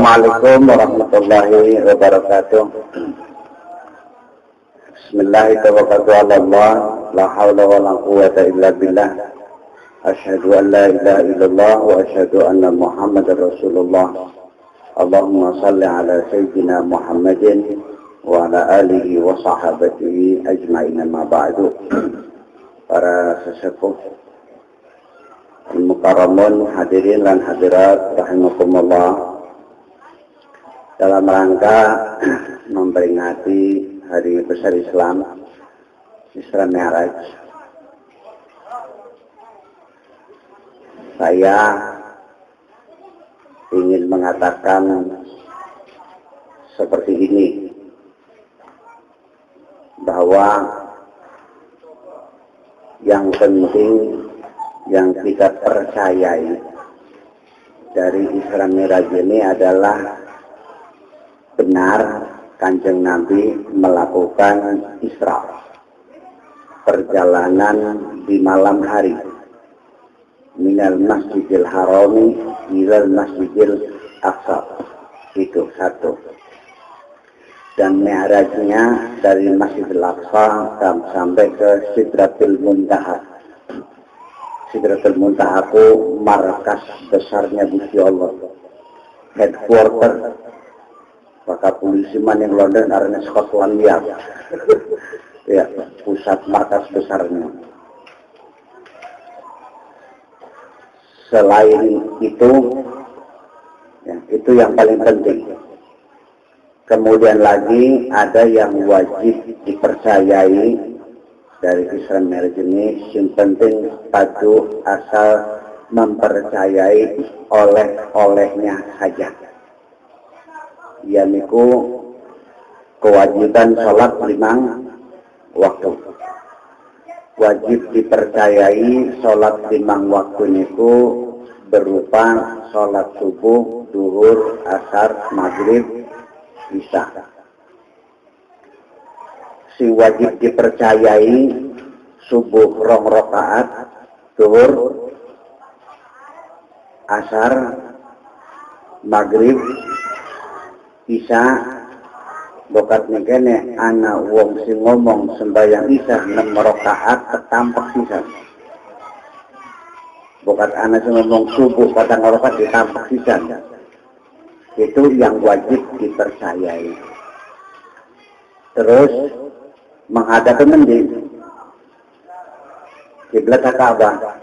Assalamualaikum warahmatullahi wabarakatuh. Bismillahirrahmanirrahim. La haula wa la quwwata illa billah. Asyhadu an la ilaha illallah wa asyhadu anna Muhammadar Rasulullah. Allahumma shalli ala sayyidina Muhammadin wa ala alihi wa sahabatihi ajma'in, ma ba'du. Para sesepuh mukarramun, hadirin dan hadirat rahimakumullah, dalam rangka memperingati Hari Besar Islam, Isra Mi'raj, saya ingin mengatakan seperti ini, bahwa yang penting yang kita percayai dari Isra Mi'raj ini adalah benar Kanjeng Nabi melakukan Isra, perjalanan di malam hari, minal Masjidil Harami ilal Masjidil Aqsa. Itu satu. Dan Mi'rajnya dari Masjidil Aqsa sampai ke Sidratul Muntaha. Sidratul Muntaha itu markas besarnya Gusti Allah, headquarter maka polisiman yang London arena Scotland Yard. Ya, pusat markas besarnya. Selain itu, ya, itu yang paling penting. Kemudian lagi ada yang wajib dipercayai dari Isra Mi'raj ini, yang penting patuh asal mempercayai olehnya saja. Yaitu kewajiban sholat 5 waktu. Wajib dipercayai sholat 5 waktu itu berupa sholat subuh, duhur, asar, maghrib, isya. Si wajib dipercayai subuh 2 rakaat, duhur, asar, maghrib, isya. Bokat nekene anak wong sing ngomong sembahyang isya 6 rakaat ketampak sisa. Bokat anak sing ngomong subuh 4 rakaat ditampak sisa. Itu yang wajib dipercayai. Terus menghadap kemendi, kiblat Ka'bah,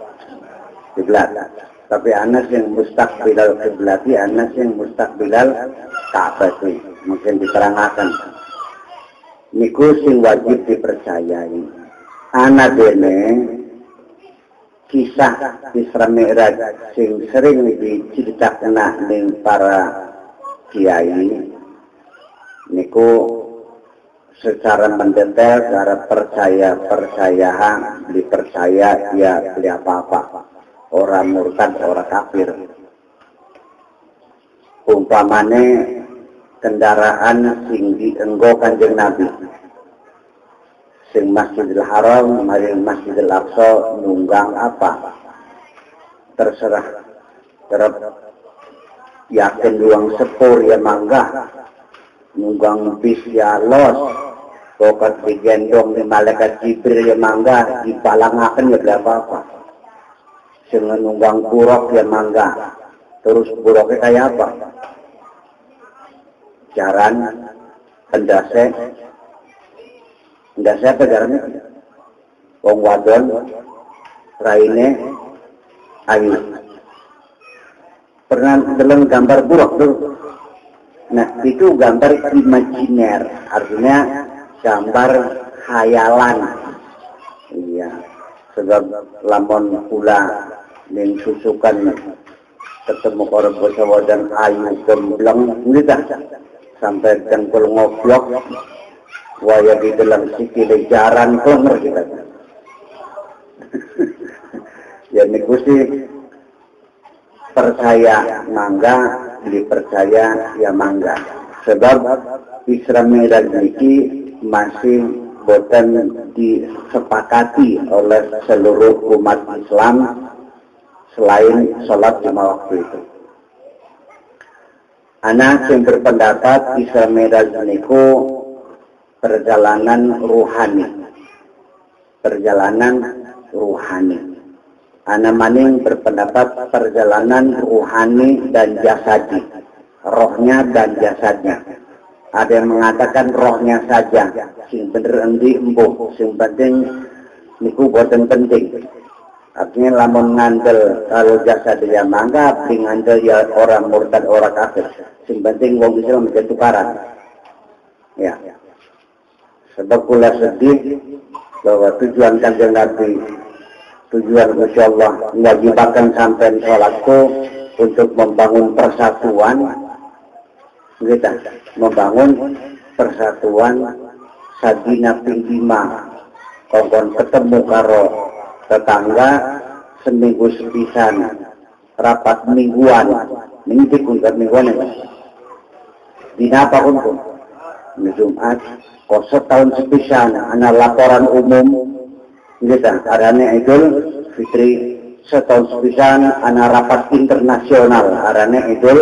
kiblat. Tapi anak yang mustaqbilal kiblati, anak yang mustaqbilal Ka'bah itu mungkin diterangkan. Niku sing wajib dipercayai. Anak dene kisah Isra Mi'raj sing sering diceritakan ning para kiai niku secara mendetail, secara dipercaya ya beli apa-apa, orang murtad, orang kafir. Umpamane kendaraan sing dienggo Kanjeng Nabi, sing Masjidil Haram maring Masjidil Aqsa nunggang apa, terserah. Terus yakin luang sepur ya mangga, nunggang bis ya los, pokok digendong di malaikat Jibril ya mangga, dipalangaken ya apa-apa. Sing nunggang buruk ya mangga. Terus buruknya kayak apa? Jaran, pendase apa jarannya? Wong wadon, raine, ayu. Pernah dalam gambar buruk tuh? Nah, itu gambar imajiner, artinya gambar khayalan. Iya, sebab lamun pula yang susukan ketemu orang bersama dan ayu gembleng, gitu. Sampai dengkul ngoblok, waya di dalam sikile jaran klenger kita. Ya niku sih percaya mangga, dipercaya ya mangga. Sebab Isra Mi'raj niki masih boten disepakati oleh seluruh umat Islam selain sholat 5 waktu itu. Anak yang berpendapat Isra Mi'raj niku perjalanan ruhani. Perjalanan ruhani. Ana maning berpendapat perjalanan ruhani dan jasadi. Rohnya dan jasadnya. Ada yang mengatakan rohnya saja. Sing bener endi embuh. Sing penting niku boten penting. Artinya lamun ngandel kalau jasad dia manggap, ngandel ya orang murtad orang kafir. Sing penting wong Islam menjadi tukaran. Ya. Sebab kula sedih bahwa tujuan Kanjeng Nabi, tujuan Gusti Allah mewajibkan sampai sholatku untuk membangun persatuan, kita membangun persatuan sadina pindima, kongkon ketemu karo tetangga seminggu sepisan, rapat mingguan, minggu kuntar mingguan ya. Dina apa kuntum? Jumat, kok setahun sepisan, ana laporan umum, gitu. Arane Idul Fitri setahun sepisan, ana rapat internasional, arane Idul.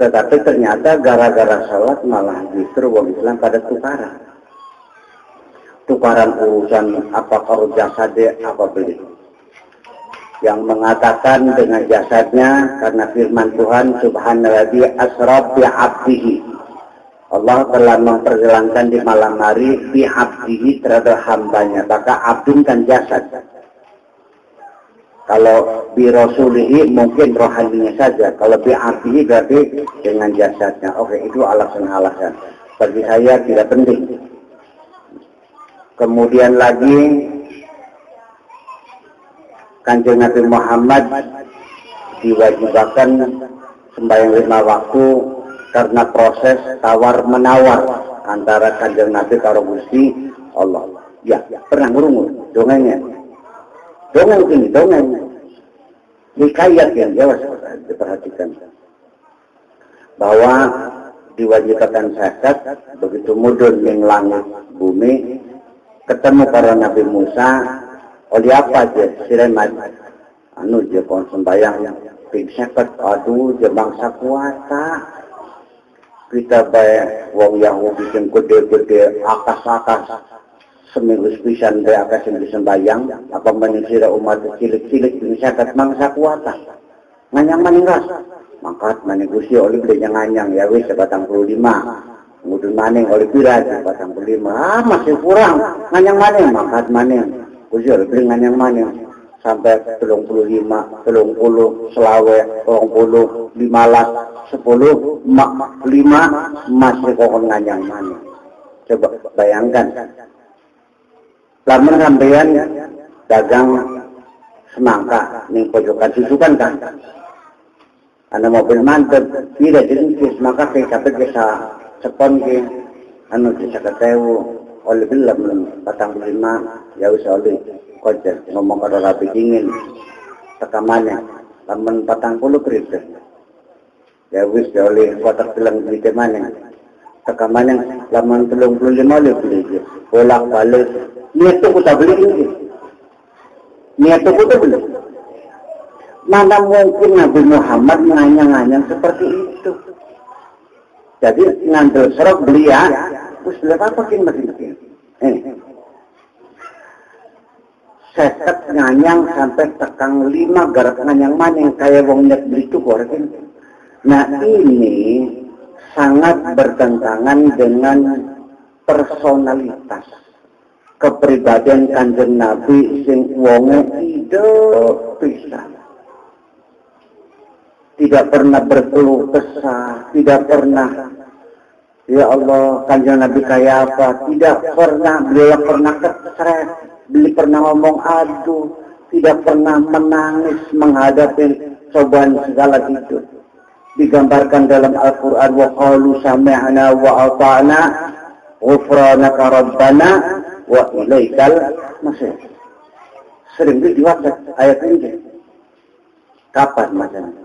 Tetapi ternyata gara-gara salat malah justru wong Islam pada tukaran urusan apa kalau jasadnya apa beli. Yang mengatakan dengan jasadnya karena firman Tuhan subhanalladzi asra bi 'abdihi. Allah telah memperjalankan di malam hari bi 'abdihi terhadap hambanya. Maka abdun kan jasad. Kalau bi rasulihi mungkin rohaninya saja. Kalau bi 'abdihi berarti dengan jasadnya. Oke, itu alasan-alasan. Bagi saya tidak penting. Kemudian lagi Kanjeng Nabi Muhammad diwajibkan sembahyang 5 waktu karena proses tawar-menawar antara Kanjeng Nabi karo Gusti Allah. Ya, pernah ngurungu dongengnya. Dongeng. Hikayat yang jelas diperhatikan. Bahwa diwajibkan zakat begitu mudun ning langit bumi ketemu para Nabi Musa oleh apa aja siremat anu je kon sembayang ping 50 aduh je bangsa kuasa kita bae wong Yahudi sing gede-gede akas-akas seminggu sepisan bae akas sing disembayang apa manusia umat cilik-cilik ping 50 mangsa kuasa nganyang maningras mangkat manigusi oleh beli nganyang ya wis 45 kemudian maning oleh pirat 45 masih kurang nganyang maning mangkat maning kusir beli nganyang maning sampai 35 30 selawe 20 15 10 5 masih kok nganyang maning. Coba bayangkan lamun sampeyan dagang semangka ning pojokan susukan kan ana mobil mantep tidak jadi semangka kayak kabeh bisa sepon ke anu bisa ketemu oleh belum 45 ya wis oleh kocek ngomong karo rapi dingin tekamannya lamun 40 kripto ya wis oleh kotak bilang di temane tekamannya lamun 35 oleh beli bolak balik niat tuh kita beli ini niat tuh kita beli mana mungkin Nabi Muhammad nganyang-nganyang seperti itu. Jadi ngambil serok beli ya, terus lihat apa makin. Seset nganyang sampai tekang 5 garap nganyang maning kayak wong nyet beli itu korek. Nah ini sangat bertentangan dengan personalitas kepribadian Kanjeng Nabi sing wonge hidup pisan. Tidak pernah berkeluh kesah, tidak pernah, ya Allah, Kanjeng Nabi kayak apa, tidak pernah, beliau pernah keseret, beliau pernah ngomong aduh, tidak pernah menangis menghadapi cobaan segala itu. Digambarkan dalam Al-Quran, wa qalu sami'na wa ata'na, ghufranaka rabbana, wa ilaikal masih. Sering diwakil ayat ini. Kapan macamnya?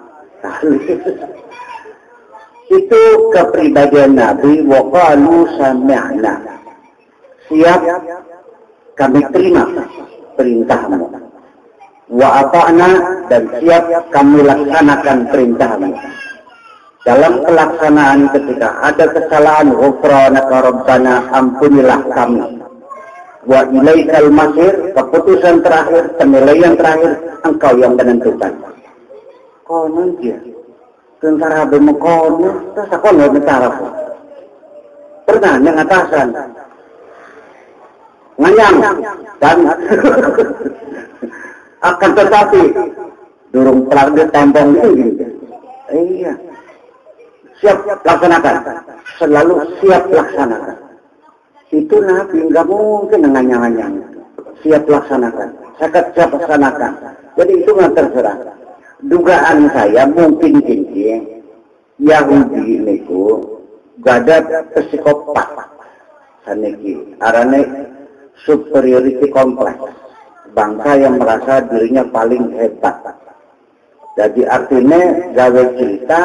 Itu kepribadian Nabi wa qalu sami'na siap kami terima perintahmu wa ata'na dan siap kami laksanakan perintahmu dalam pelaksanaan ketika ada kesalahan, ghufranaka rabbana, ampunilah kami. Wa ilaikal masir, keputusan terakhir, penilaian terakhir, engkau yang menentukan. Konon dia, tentara bemukono, terus aku nggak mentara pun. Pernah yang atasan, nganyang, dan akan tetapi, durung pelanggan tempong itu, iya. Siap laksanakan, selalu siap laksanakan. Itu Nabi nggak mungkin nganyang-nganyang. Siap laksanakan, siap laksanakan. Jadi itu nggak terserah. Dugaan saya mungkin Yahudi niku gada psikopat, saniki arane superiority complex, bangsa yang merasa dirinya paling hebat. Jadi artinya gawe cerita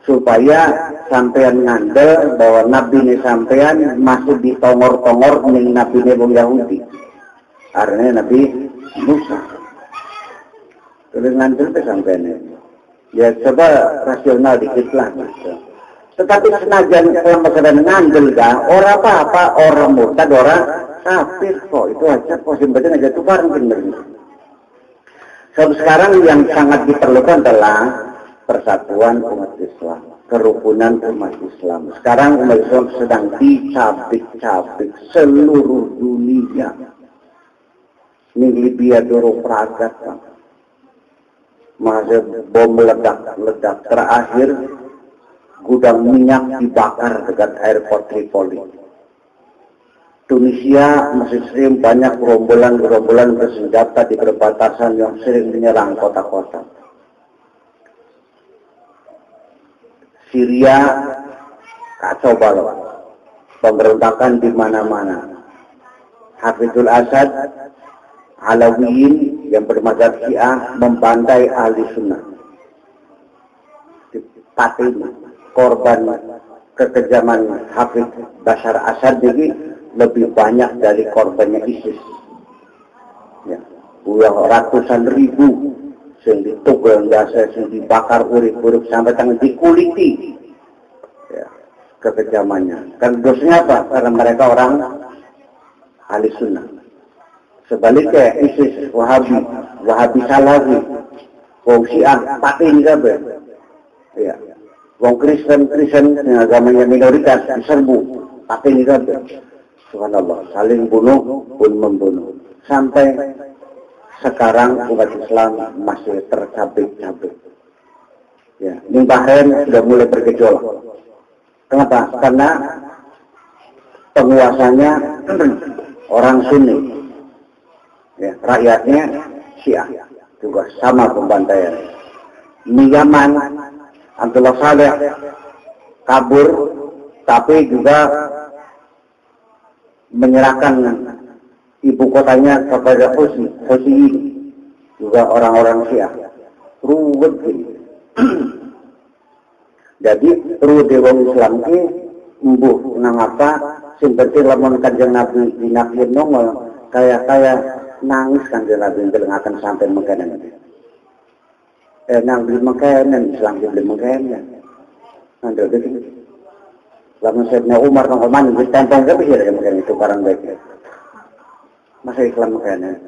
supaya sampean ngandel bahwa Nabi ini sampean masih ditongor-tongor ning Nabi ini wong Yahudi. Artinya Nabi Musa. Terus ngandel ke sampean ini. Ya coba rasional dikit lah. Gitu. Tetapi senajan kalau masalah ngandel kan, orang apa-apa, orang murtad, orang kafir kok. Itu aja kok simpelnya aja tukar mungkin. Sebab sekarang yang sangat diperlukan adalah persatuan umat Islam, kerukunan umat Islam. Sekarang umat Islam sedang dicabik-cabik seluruh dunia. Ini Libya dulu peragat, masa bom meledak. Terakhir gudang minyak dibakar dekat airport Tripoli. Tunisia masih sering banyak gerombolan bersenjata di perbatasan yang sering menyerang kota-kota. Syria kacau balau, pemberontakan di mana-mana. Hafizul Asad, Alawiyin yang bermadzhab Syiah membantai ahli sunnah. Patin korban kekejaman Hafiz Bashar Assad ini lebih banyak dari korbannya ISIS. Ya, ratusan ribu. Yang ditugel dasar, yang dibakar urip-urip sampai tangan dikuliti, ya, kekejamannya. Kan dosanya apa? Karena mereka orang ahli sunnah. Sebaliknya ISIS, Wahabi Salafi, wong Syiah, patin kabeh. Ya, wong Kristen yang agamanya minoritas diserbu, patin kabeh. Subhanallah, saling bunuh pun membunuh. Sampai sekarang umat Islam masih tercabik-cabik. Ya, di Bahrain sudah mulai bergejolak. Kenapa? Karena penguasanya orang Sunni, ya, rakyatnya Syiah, juga sama pembantaian. Di Yaman, Abdullah Saleh kabur, tapi juga menyerahkan ibu kotanya kepada Houthi, juga orang-orang Syiah. Ruwet ini. Jadi ruwet wong Islam ini mbuh nang apa sing penting lamun Kanjeng Nabi dinafiin nongol kaya nangis Kanjeng Nabi ngelengaken sampai mekanen. Nang beli mekanen, Islam beli mekanen. Andel iki. Lamun Sayyidina Umar nang oman ditempel ke pikir mekanen itu barang baik. Masa Islam makanya.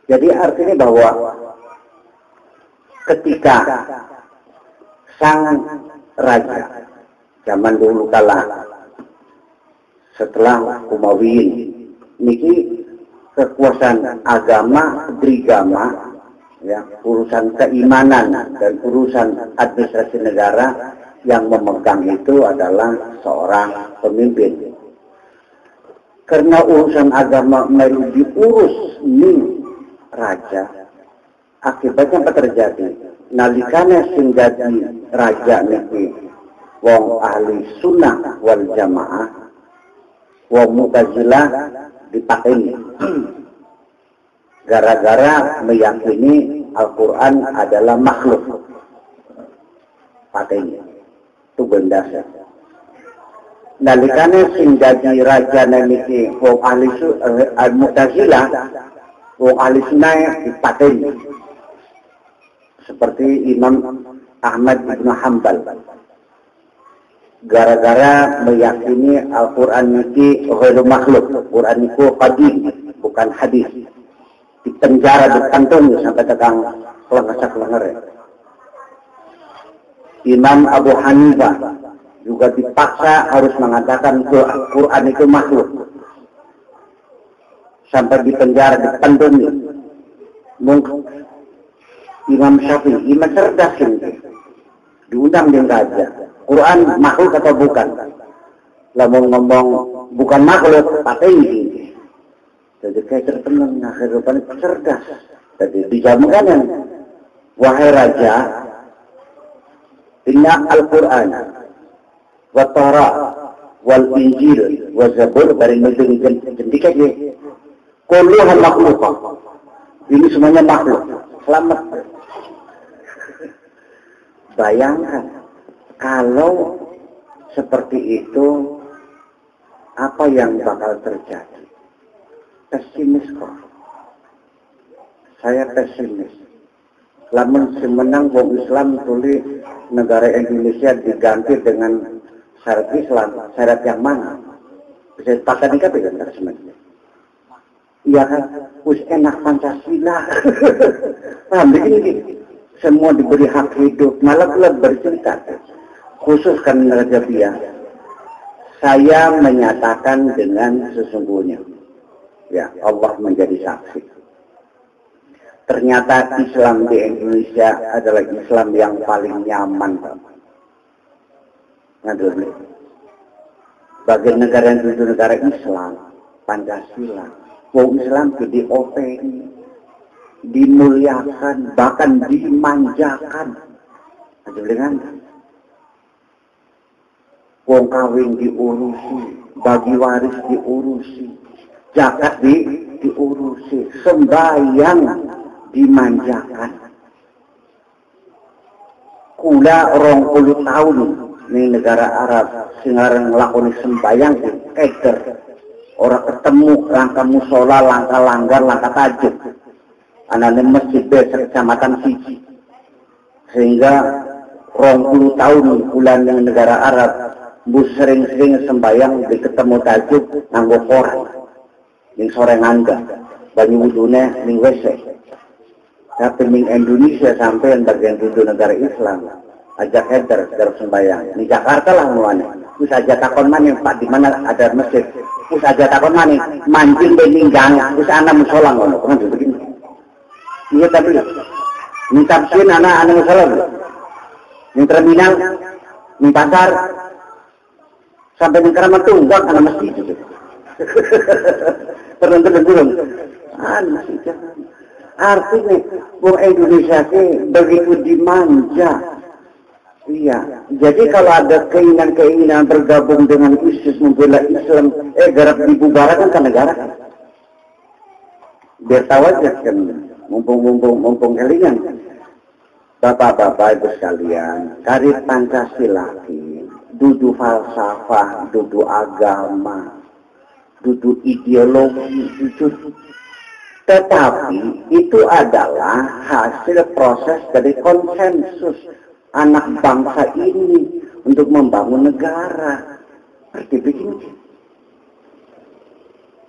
Jadi artinya bahwa ketika sang raja zaman dulu kala setelah Umayyin niki kekuasaan agama beragama, ya, urusan keimanan dan urusan administrasi negara yang memegang itu adalah seorang pemimpin. Karena urusan agama melu diurus ning raja, akibatnya apa terjadi? Nalikane sing dadi raja niki wong ahli sunnah wal jamaah, wong Mu'tazilah dipateni. Gara-gara meyakini Al-Quran adalah makhluk. Pateni. Itu bendasar. Nalikane sing dadi raja niki wong ahli Mu'tazilah, wong ahli sunnah dipateni. Seperti Imam Ahmad bin Hanbal. Gara-gara meyakini Al-Quran itu ghairu makhluk. Quran itu qadim, bukan hadis. Dipenjara, dikantung sampai tegang kelengar-kelengar. Imam Abu Hanifah juga dipaksa harus mengatakan Quran itu makhluk. Sampai dipenjara, dikantung. Imam Syafi'i, imam cerdas ini. Diundang dia raja. Quran makhluk atau bukan? Lalu ngomong bukan makhluk, pakai ini. Jadi kayak tertenang, kehidupan cerdas. Jadi dijamukan yang wahai raja, inna Al-Quran wa Torah wal Injil wa Zabur dari negeri jendik aja. Kulluhan makhluk. Ini semuanya makhluk. Selamat. Bayangkan kalau seperti itu, apa yang bakal terjadi? Pesimis kok. Saya pesimis. Lamun semenang wong Islam tulis negara Indonesia diganti dengan syarat Islam, syarat yang mana? Bisa pakai nikah dengan sebenarnya. Iya kan? Us enak Pancasila. Paham begini? Semua diberi hak hidup, malah pula bercerita. Khusus karena Raja Bia, saya menyatakan dengan sesungguhnya, ya Allah menjadi saksi. Ternyata Islam di Indonesia adalah Islam yang paling nyaman. Bagi negara yang itu negara Islam, Pancasila, wong Islam di OPI, dimuliakan, bahkan dimanjakan. Dengan wong kawin diurusi, bagi waris diurusi, zakat diurusi, sembahyang dimanjakan. Kula 20 tahun di negara Arab singarang nglakoni sembahyang keder. Orang ketemu langkah musola, langkah langgar, langkah tajud. Anane masjid desa kecamatan siji. Sehingga 20 tahun bulan yang negara Arab bu sering-sering sembahyang di ketemu tajud nganggo koran. Ning sore ngangga, banyu wudune ning WC. Tapi ning Indonesia sampai yang bagian duduk negara Islam, ajak heder terus sembahyang. Di Jakarta lah muane. Wis aja takon maning Pak di mana ada masjid. Wis aja takon maning mancing bening gang, wis ana musola ngono. Kan begini. Iya tapi minta pin anak musola. Ning terminal, ning pasar sampai di Keramat Tunggak anak masjid itu. Terus-terus. Masjid. Artinya, orang Indonesia begitu dimanja. Iya. Jadi kalau ada keinginan-keinginan bergabung dengan ISIS membela Islam, garap dibubarkan ke negara. Biar tahu aja kan, mumpung kalian. Bapak-bapak ibu sekalian, karib Pancasila, duduk falsafah, duduk agama, duduk ideologi, duduk. Tetapi itu adalah hasil proses dari konsensus anak bangsa ini untuk membangun negara. Seperti begini.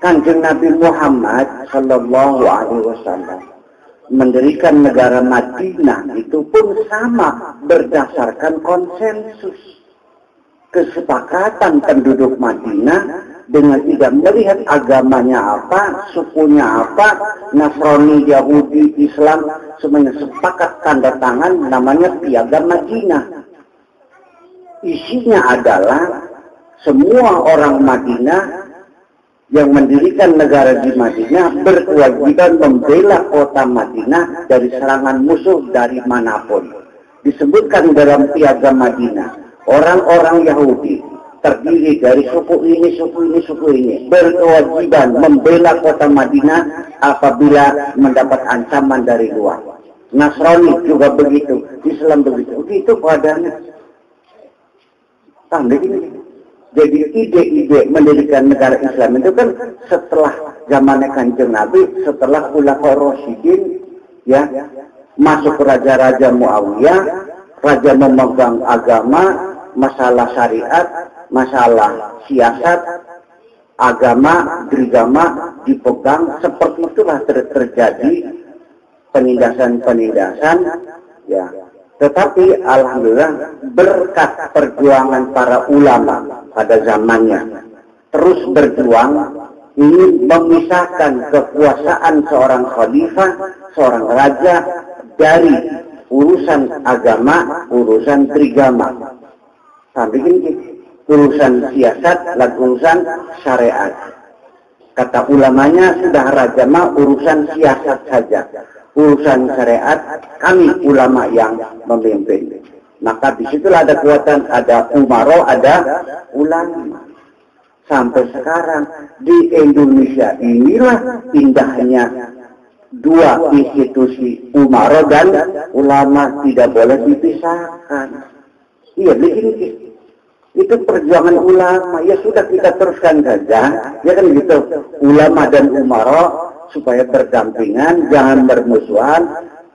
Kanjeng Nabi Muhammad Sallallahu Alaihi Wasallam mendirikan negara Madinah itu pun sama berdasarkan konsensus. Kesepakatan penduduk Madinah dengan tidak melihat agamanya apa, sukunya apa, Nasrani, Yahudi, Islam, semuanya sepakat tanda tangan namanya Piagam Madinah. Isinya adalah semua orang Madinah yang mendirikan negara di Madinah berkewajiban membela kota Madinah dari serangan musuh dari manapun. Disebutkan dalam Piagam Madinah, orang-orang Yahudi terdiri dari suku ini, suku ini, berkewajiban membela kota Madinah apabila mendapat ancaman dari luar. Nasrani juga begitu, Islam begitu. Begitu keadaannya. Jadi ide-ide mendirikan negara Islam itu kan setelah zamannya Kanjeng Nabi, setelah Khulafaur Rasyidin, ya, masuk Raja-Raja Muawiyah, raja memegang agama, masalah syariat, masalah siasat, agama, gerigama dipegang. Seperti itulah terjadi penindasan-penindasan, ya. Tetapi alhamdulillah berkat perjuangan para ulama pada zamannya terus berjuang ingin memisahkan kekuasaan seorang khalifah, seorang raja dari urusan agama, urusan trigama. Sampai ini urusan siasat, lalu urusan syariat. Kata ulamanya sudah raja mah urusan siasat saja. Urusan syariat kami ulama yang memimpin. Maka disitulah ada kekuatan, ada umaro, ada ulama. Sampai sekarang di Indonesia inilah indahnya dua institusi umaro dan ulama tidak boleh dipisahkan. Iya, begini. Itu perjuangan ulama. Ya sudah kita teruskan saja. Ya kan gitu. Ulama dan umaro supaya berdampingan, jangan bermusuhan,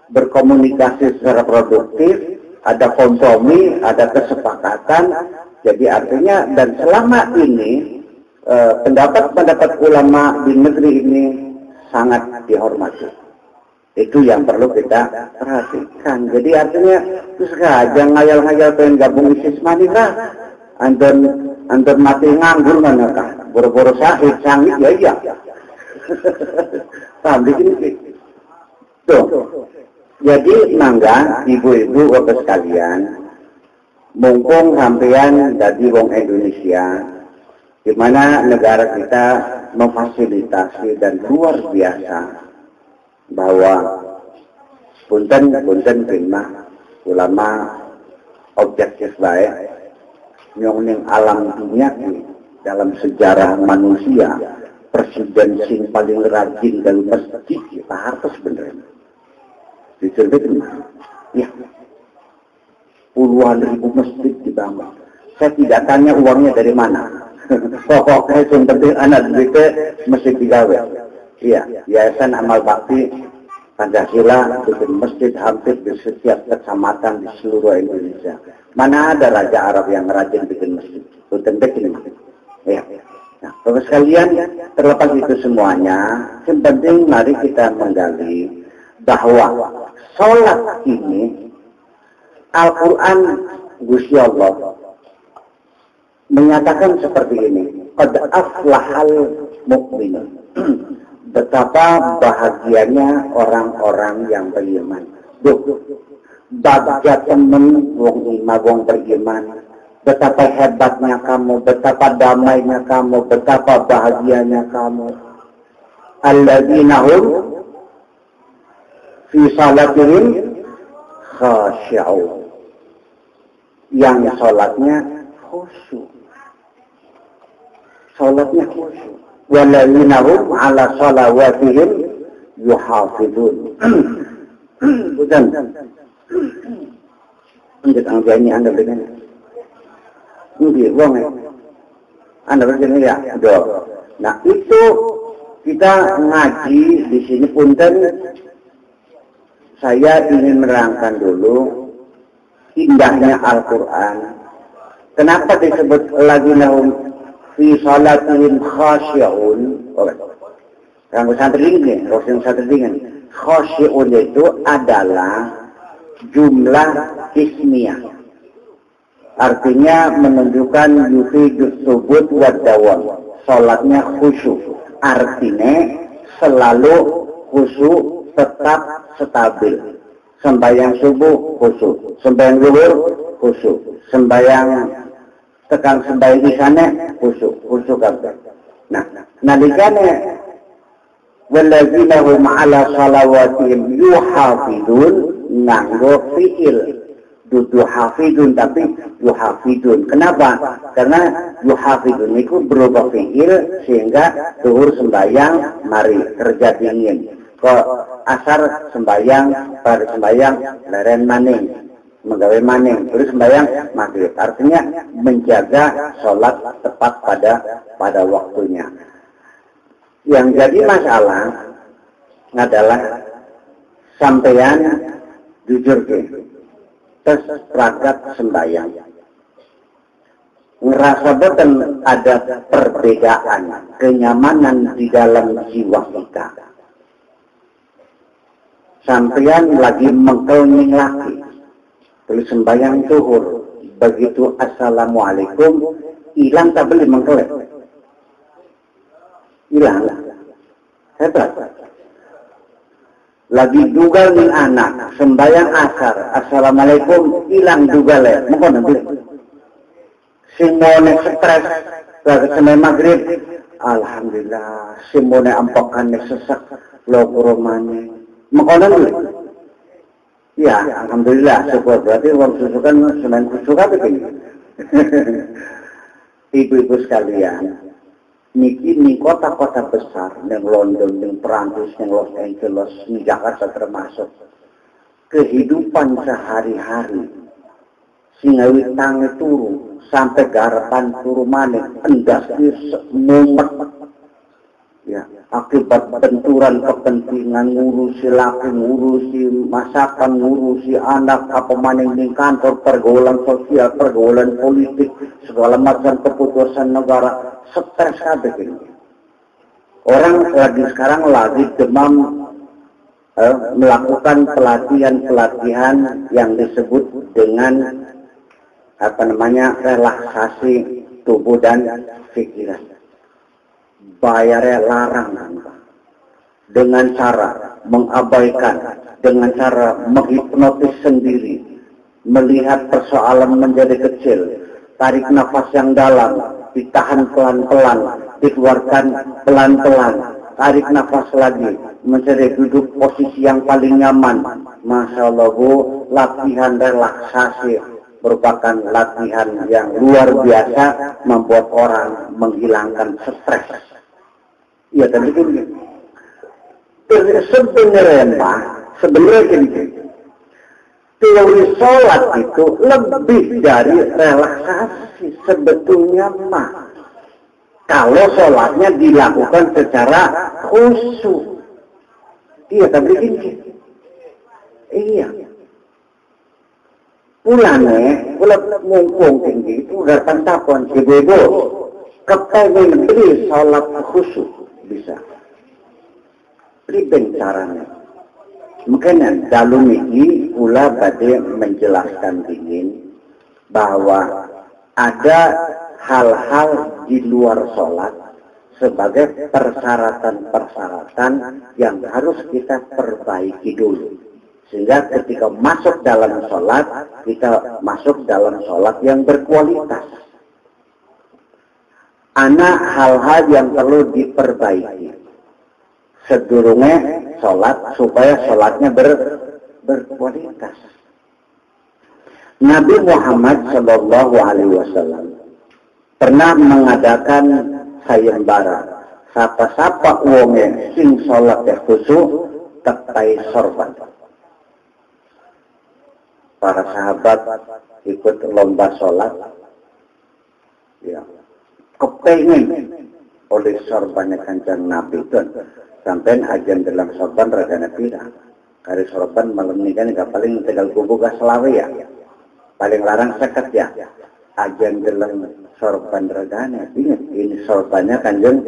berkomunikasi secara produktif, ada kompromi, ada kesepakatan. Jadi artinya, dan selama ini pendapat-pendapat ulama di negeri ini sangat dihormati. Itu yang perlu kita perhatikan. Jadi artinya, terus aja ngayal-ngayal pengen gabung ISIS manila, anton mati nganggur mana kah? Boro-boro sahid, sangit, ya iya. Sampai ini. Tuh. Jadi mangga ibu-ibu bapak sekalian, mumpung sampean dari wong Indonesia, di mana negara kita memfasilitasi dan luar biasa bahwa punten prima ulama objektif baik nyong alam dunia dalam sejarah manusia. Presiden sing paling rajin dari masjid kita harus sebenarnya diceritakan, ya puluhan ribu masjid dibangun. Saya tidak tanya uangnya dari mana. Pokoknya yang penting anak duitnya masjid digawe. Iya, Yayasan Amal Bakti Pancasila bikin masjid hampir di setiap kecamatan di seluruh Indonesia. Mana ada raja Arab yang rajin bikin masjid? Itu tentu ini. Ya. Nah, Bapak sekalian, terlepas itu semuanya, yang penting mari kita menggali bahwa sholat ini Al-Quran Gusti Allah menyatakan seperti ini, qad aflahal mu'minun. Betapa bahagianya orang-orang yang beriman. Duh, bagja temen wong beriman. Betapa hebatnya kamu, betapa damainya kamu, betapa bahagianya kamu. Alladzina hum fi salatihim khashi'un. Yang salatnya khusyuk. Salatnya khusyuk. Walladzina hum ala salawatihim yuhafizun. Bukan. Untuk angka ini Anda dengan ini wong Anda berjalan ya, do. Nah itu kita ngaji di sini punten. Saya ingin menerangkan dulu indahnya Al-Quran. Kenapa disebut ladzina fi salatihim khashi'un? Yang santri ini, Rasul santri ini, khashi'un itu adalah jumlah ismiyah. Artinya menunjukkan yufidus subut wa dawam. Salatnya khusyuk. Artinya selalu khusyuk, tetap stabil. Sembahyang subuh khusyuk, sembahyang zuhur khusyuk, sembahyang tekan sembahyang isane khusyuk kabeh. Nah, nalikane walladzina hum ala salawatihim yuhafidun nganggo fi'il. Dudu hafidun tapi yuhafidun. Kenapa? Karena yuhafidun itu berubah fi'il sehingga zuhur sembahyang mari kerja dingin. Kok asar sembahyang, pada sembahyang leren maning, menggawe maning, terus sembahyang maghrib. Artinya menjaga sholat tepat pada waktunya. Yang jadi masalah adalah sampeyan jujur ke. terus ragak sembahyang. Ngerasa betul ada perbedaan, kenyamanan di dalam jiwa kita. Sampean lagi mengkelning lagi, terus sembahyang zuhur, begitu assalamualaikum, hilang tak beli mengkelek. Hilang, hebat. Lagi dugal nih anak, sembahyang asar, assalamualaikum, hilang dugal mungkin nanti. Simone stres, lagi sampai maghrib, alhamdulillah, simone ampokan sesak, logoromane, mungkin nanti. Ya, alhamdulillah, syukur berarti orang susu kan selain susu apa begini. Ibu-ibu sekalian, niki nih kota-kota besar, yang London, yang Perancis, yang Los Angeles, yang Jakarta termasuk, kehidupan sehari-hari, singawi tangi turu, sampai garapan turu manik, endas mumet, ya, akibat benturan kepentingan, ngurusi laki, ngurusi masakan, ngurusi anak, apa maning di kantor, pergaulan sosial, pergaulan politik, segala macam keputusan negara, stres kabeh ini. Orang sekarang lagi demam melakukan pelatihan-pelatihan yang disebut dengan relaksasi tubuh dan pikiran. Bayarnya larang dengan cara mengabaikan, dengan cara menghipnotis sendiri, melihat persoalan menjadi kecil, tarik nafas yang dalam, ditahan pelan-pelan, dikeluarkan pelan-pelan, tarik nafas lagi, mencari duduk posisi yang paling nyaman. Masya Allah, Bu, latihan relaksasi merupakan latihan yang luar biasa, membuat orang menghilangkan stres. Iya, tapi gini. Sebenarnya gini. Teori sholat itu lebih dari relaksasi sebetulnya mah. Kalau sholatnya dilakukan secara khusyuk. Iya, tapi gini. Iya. Pulangnya, mumpung tinggi itu udah pentapon si bebo. Kepengen beli sholat khusyuk bisa. Beli caranya. Makanya dalam ini pula tadi menjelaskan dingin bahwa ada hal-hal di luar sholat sebagai persyaratan-persyaratan yang harus kita perbaiki dulu. Sehingga ketika masuk dalam sholat, kita masuk dalam sholat yang berkualitas. Ada hal-hal yang perlu diperbaiki sedurunge sholat supaya sholatnya berkualitas. Nabi Muhammad Shallallahu Alaihi Wasallam pernah mengadakan sayembara. Sapa-sapa uangnya sing sholat khusyuk tekai sorban. Para sahabat ikut lomba sholat, ya, kepengen oleh sorbannya Kanjeng Nabi itu sampai ajan dalam sorban ragana pira. Kari sorban malam ini kan gak paling tegal kubu gak selawe ya, paling larang seket ya. Ajan dalam sorban ragana, ingat ini sorbannya Kanjeng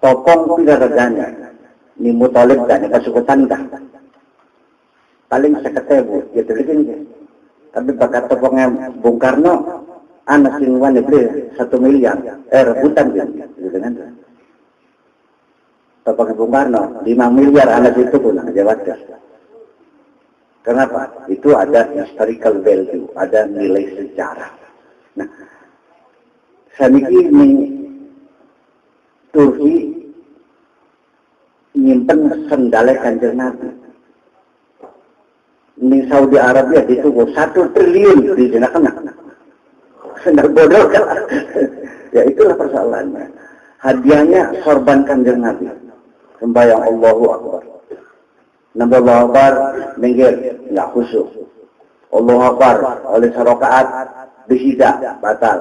topong pira ragana, ni mutolib kan, ni kasukutan kan. Paling seketebu, gitu begini. Tapi bakat topongnya Bung Karno, anak singwan beli 1 miliar, rebutan gitu kan. Topongnya Bung Karno, 5 miliar anak itu pun jawab. Kenapa? Itu ada historical value, ada nilai sejarah. Nah, saniki ini Turki nyimpen sendalnya Kanjeng Nabi. Di Saudi Arabia ditunggu 1 triliun di sana kena. Sendal bodoh kan? Ya itulah persoalannya. Hadiahnya sorban Kanjeng Nabi. Sembahyang Allahu Akbar. Nambah Allahu Akbar, minggir, nggak khusyuk. Allahu Akbar, oleh sarakaat, bisida, batal.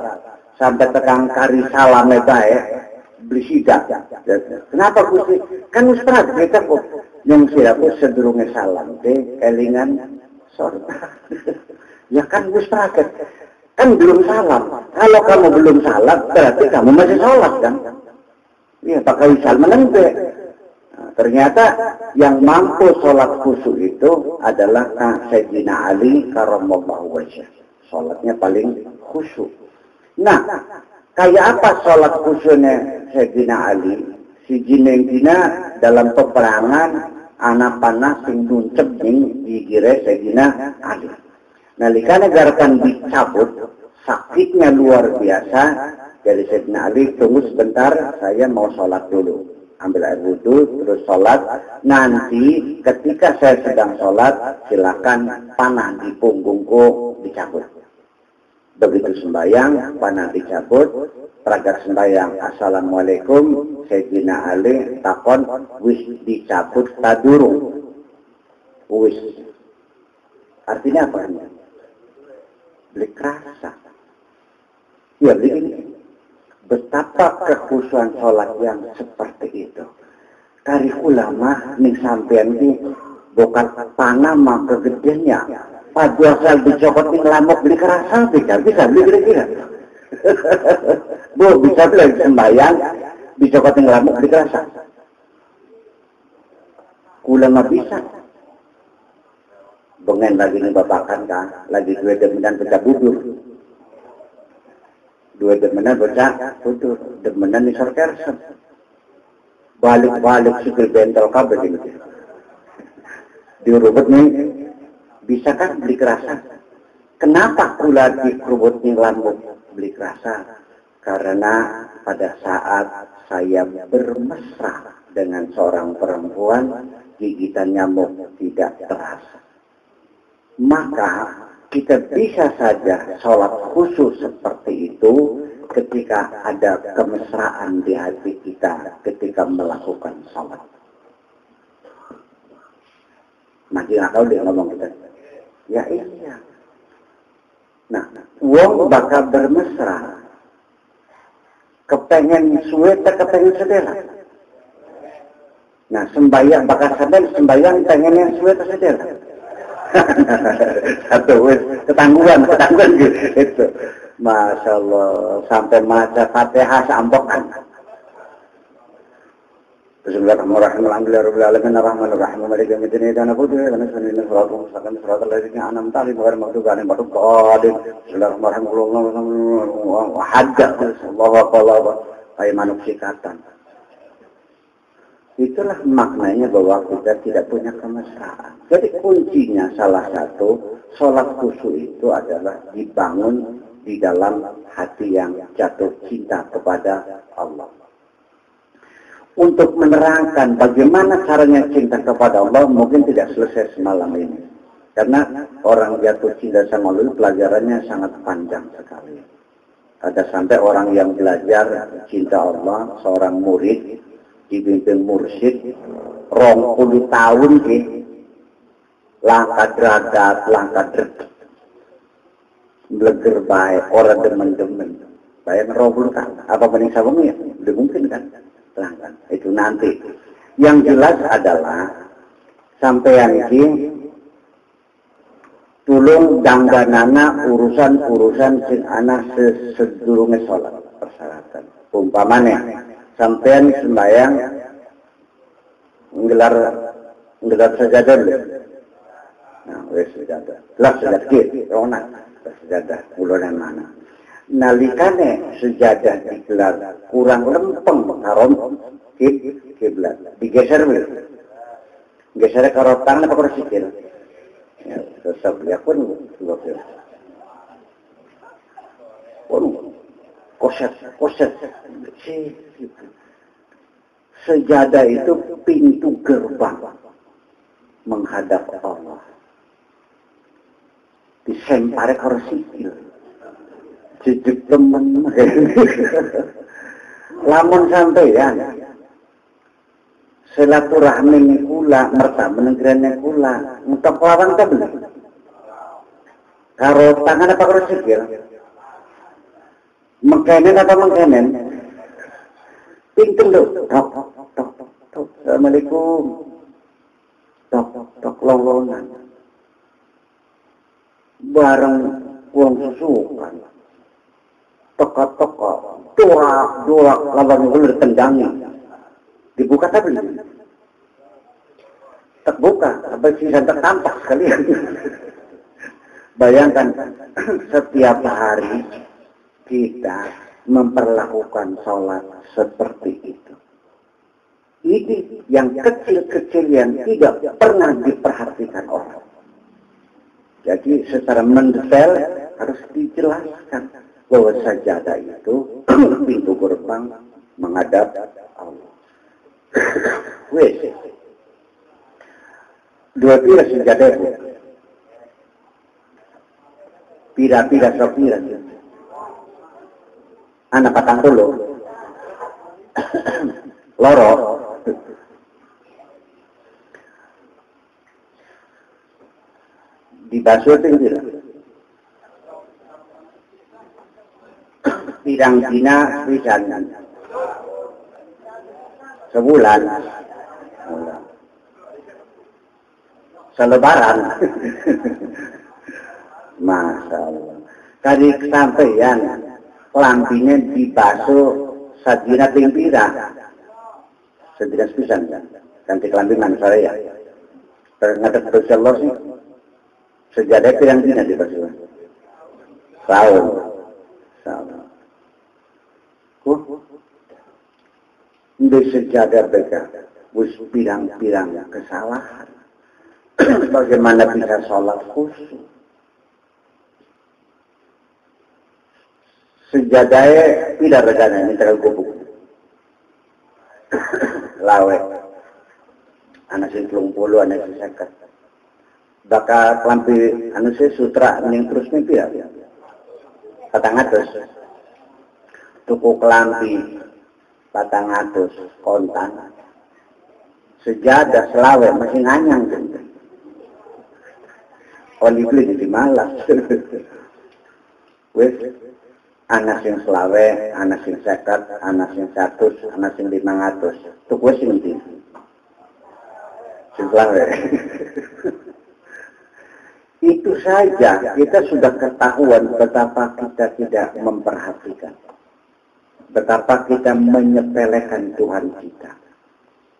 Sampai tekan kari salam baik, bisida. Kenapa khusyuk? Kan ustaz, kita kok. Yang siapa sedurungnya salam, kelingan Sholat. Ya kan gue kaget. Kan belum salam. Kalau kamu belum salam, berarti kamu masih sholat kan? Iya, pakai salam menente. Nah, ternyata yang mampu sholat khusyuk itu adalah Sayyidina Ali karramallahu wajhah. Sholatnya paling khusyuk. Nah, kayak apa sholat khusyuknya Sayyidina Ali? Si Jinengkina dalam peperangan anak panah sing nuncep ning gigire Sayyidina Ali. Nalikane garakan dicabut, sakitnya luar biasa. Jadi Sayyidina Ali, tunggu sebentar, saya mau sholat dulu. Ambil air wudhu, terus sholat. Nanti ketika saya sedang sholat, silakan panah di punggungku dicabut. Begitu sembahyang, panah dicabut. Pragat sembahyang, Assalamualaikum. Sayyidina Ali takon, wis dicabut tadurung. Wis. Artinya apa? Beli kerasa. Ya, begini. Betapa kekhusyuan sholat yang seperti itu. Kari ulama nih sampean ini bukan panah mah kegedeannya. Padu asal dicopot nih lamuk beli kerasa bisa beli kira-kira. Bu bisa beli sembahyang dicopot nih lamuk beli kerasa. Ulama bisa. Bengen lagi nih bapakan kan, lagi dua demenan pecah budur. Dua demenan pecah budur, demenan nih sorkersen. Balik-balik sikil bentol kabel gitu. Dirubut nih, bisa kan beli kerasa? Kenapa pula dirubut nih lambung beli kerasa? Karena pada saat saya bermesra dengan seorang perempuan, gigitan nyamuk tidak terasa. Maka kita bisa saja sholat khusyuk seperti itu ketika ada kemesraan di hati kita ketika melakukan sholat. Makin nggak tahu dia ngomong kita. Ya iya. Nah, wong bakal bermesra. Kepengen suwe tak kepengen sedela. Nah, sembahyang bakal sadar sembahyang pengen yang suwe tak sedela. Satu wis ketangguhan gitu. Masya Allah, sampai maca Fatihah sampokan. Bismillahirrahmanirrahim. Alhamdulillahirabbil alamin arrahmanirrahim maliki yaumiddin iyyaka na'budu wa iyyaka nasta'in ihdinas siratal mustaqim siratal ladzina an'amta 'alaihim ghairil maghdubi 'alaihim waladdallin. Bismillahirrahmanirrahim. Wahadda Allahu akbar. Kayak manuk sikatan. Itulah maknanya bahwa kita tidak punya kemesraan. Jadi kuncinya salah satu, sholat khusyuk itu adalah dibangun di dalam hati yang jatuh cinta kepada Allah. Untuk menerangkan bagaimana caranya cinta kepada Allah mungkin tidak selesai semalam ini. Karena orang jatuh cinta sama Allah pelajarannya sangat panjang sekali. Ada sampai orang yang belajar cinta Allah, seorang murid, dibimbing mursyid 20 tahun langkah dragat, langkah drek bleger bae, orang demen-demen bayang 20 tahun, apa bening sabung ya? Belum mungkin kan? Langkah, itu nanti yang jelas adalah sampeyan iki tulung dangdanana urusan-urusan sing ana sedurunge salat persyaratan umpamane sampean sembahyang nggelar sajadah dulu. Nah, wis sajadah. Lah sajadah ki, ona sajadah ulonan mana. Nalikane sajadah digelar kurang lempeng karo kiblat. Digeser wis. Geser karo tangan apa karo sikil. Ya, tetap ya pun gitu. Koset. Sejadah itu pintu gerbang menghadap Allah. Disempare karo sikil. Jejeg temen. Lamun sampeyan silaturahmi kula merta menengrene kula, entuk lawan ta bener. Karo tangan apa karo sikil? Mengkenen apa mengkenen? Pintu lho. Tok. Assalamualaikum. Tok lowongan. bareng wong susukan teka-teka dorak lawan ular tendangi dibuka tapi terbuka apa sih tertampak sekali. Bayangkan setiap hari kita memperlakukan sholat seperti itu. Ini yang kecil-kecil yang tidak pernah diperhatikan orang. Jadi secara mendetail harus dijelaskan bahwa sajadah itu pintu gerbang menghadap Allah. Wes, dua pira sajadah itu. Pira-pira sopira. Anak patang dulu. Loro. Di basuh itu tidak. Pirang dina pisan. Sebulan. Selebaran. Masya Allah. Tadi kesampaian lampinya dibasuh sadina pimpira. Sadina pisan kan. Ganti kelampinan saya. Ternyata Rasulullah sih. Sejadah pirang dina dibasuh. Tahun. Di sejadah mereka wis pirang-pirang kesalahan. Bagaimana bisa sholat khusyuk? Sejadahnya tidak regana ini terlalu gubuk. Lawe. Anak si 30, anak si 50. Bakal kelampi anak si sutra yang terus mimpi ya. Patang atus. Tuku kelampi patang atus kontan. Sejadah selawe masih nganyang. Oli beli di malas. Wes. Anak yang selawe, anak yang 50, anak yang 100, anak yang 500. Itu gue sih nanti. Selawe. Itu saja kita sudah ketahuan betapa kita tidak memperhatikan. Betapa kita menyepelekan Tuhan kita.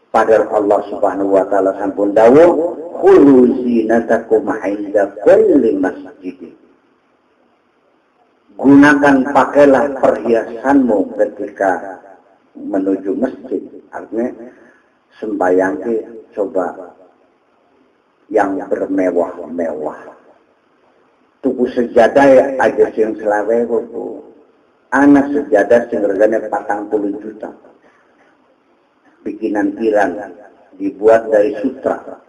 Padahal Allah Subhanahu wa taala sampun dawuh, "Khudhu zinatakum 'inda kulli masjid." Gunakan pakailah perhiasanmu ketika menuju masjid. Artinya sembahyang coba yang bermewah-mewah. Tuku sejadah aja sing selawe kok. Anak sejadah sing regane 40 juta. Bikinan pirang dibuat dari sutra.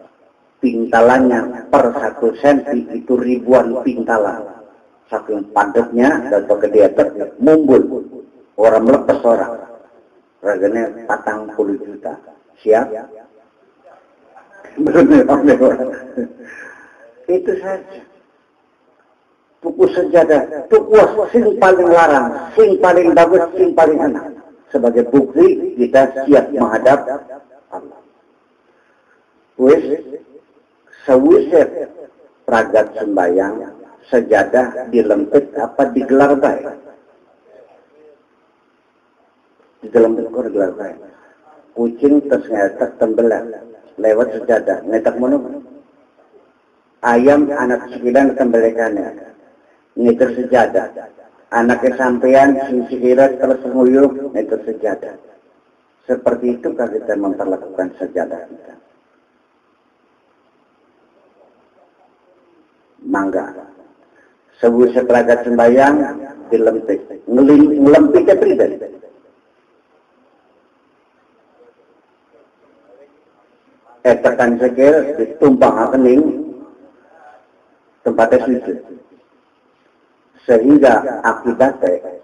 Pintalannya per 1 senti itu ribuan pintalan. Saking padatnya dan kegedean mumbul orang melepas orang regane 40 juta. Siap? Itu saja. Tuku sejadah, tuku sing paling larang, sing paling bagus, sing paling enak. Sebagai bukti kita siap menghadap Allah. Wis sawisé pragat sembahyang sejadah dilempit apa digelar baik. Dilempit kok digelar baik. Kucing terus tembelan lewat sejadah ngetak mono. Ayam anak sekilan tembelekannya. Ngetak sejadah. Anaknya sampean sikira terus nguyuh ngetak sejadah. Seperti itu kan kita memperlakukan sejadah kita. Mangga. Sebuah sepelagat sembahyang dilempit. Ngelempitnya pribadi. Tekan sekil ditumpang kening tempatnya sujud. Sehingga akibatnya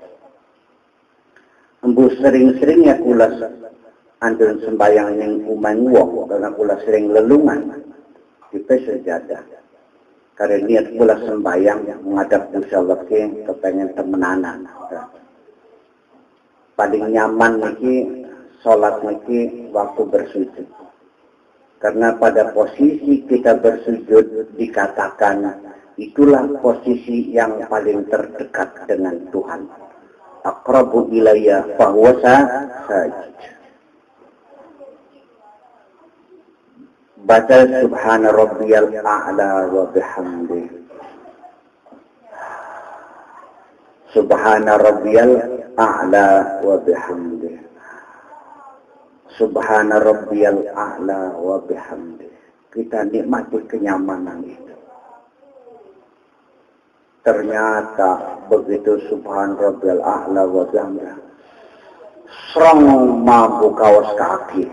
embu sering-seringnya kula antun sembahyang yang umang wong karena kula sering lelungan di sejadah. Karena niat pula sembahyang menghadap Gusti Allah kepengen temenanan. Paling nyaman niki salat niki waktu bersujud. Karena pada posisi kita bersujud dikatakan Itulah posisi yang paling terdekat dengan Tuhan. Aqrabu ilayya fahuwa sajid. Baca subhana rabbiyal a'la wa bihamdihi. Subhana rabbiyal a'la wa bihamdihi. Subhana rabbiyal a'la wa bihamdihi. Kita nikmati kenyamanan itu. Ternyata begitu subhan rabbiyal a'la wa bihamdihi, serong mampu kaos kaki.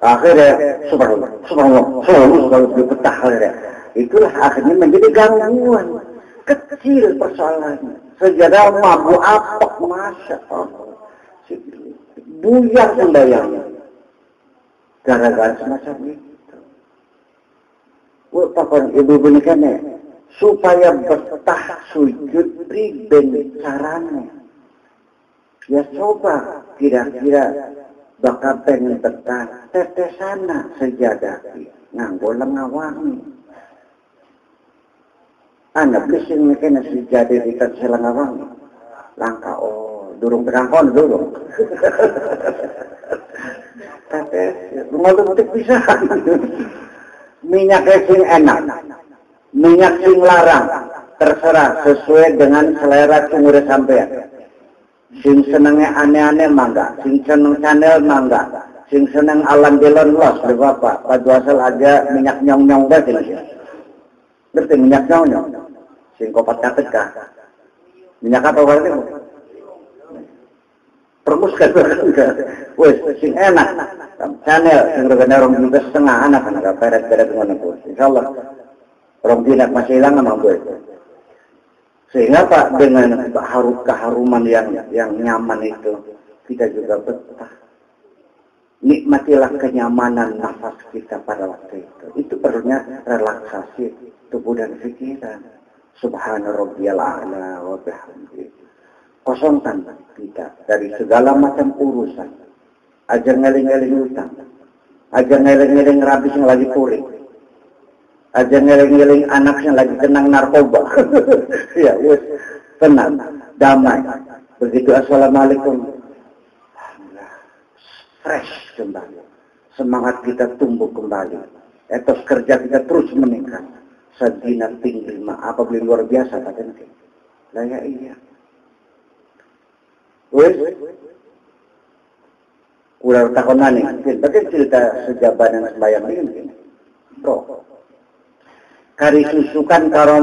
Akhirnya subhanallah dipetah akhirnya. Itulah akhirnya menjadi gangguan. Kecil persoalannya. Sejarah mampu apa? Masya Allah. Buyar sembahyangnya. Gara-gara semacam itu. Pakon ibu bunyikannya. Supaya betah sujud priben caranya. Ya coba kira-kira bakal pengen betah tetesana sejadah nganggo lengawangi. Anak bising mikirnya sejadah di lengawangi. Langka durung berangkon durung. Tetes ngelutik bisa. Minyak sing enak, minyak sing larang, terserah sesuai dengan selera umur sampean. Sing senengnya aneh-aneh mangga, sing seneng channel mangga, sing seneng alam jelon los, bapak. Padu asal aja minyak nyong-nyong banget sih. Berarti minyak nyong-nyong, sing kopat kategah. Minyak apa berarti? Permuskan enggak. Wes sing enak. Channel sing regane orang juta setengah anak peret-peret ngono ku. Insyaallah. Orang dinak masih hilang sama gue. Sehingga Pak dengan keharuman yang nyaman itu kita juga betah. Nikmatilah kenyamanan nafas kita pada waktu itu. Itu perlunya relaksasi tubuh dan pikiran. Subhana rabbiyal a'la wa bihamdihi. Kosongkan kita dari segala macam urusan. Aja ngeling-ngeling utang. Aja ngeling-ngeling rabis yang lagi puri. Aja ngeling-ngeling anak yang lagi tenang narkoba. Ya, wes tenang, damai. Begitu assalamualaikum. Alhamdulillah. Fresh kembali. Semangat kita tumbuh kembali. Etos kerja kita terus meningkat. Sadina tinggi apa beli luar biasa katanya. Lah ya iya. Wes udah takonan nih. Bagaimana cerita sejaban yang sembahyang ini? Bro. Kari susukan karo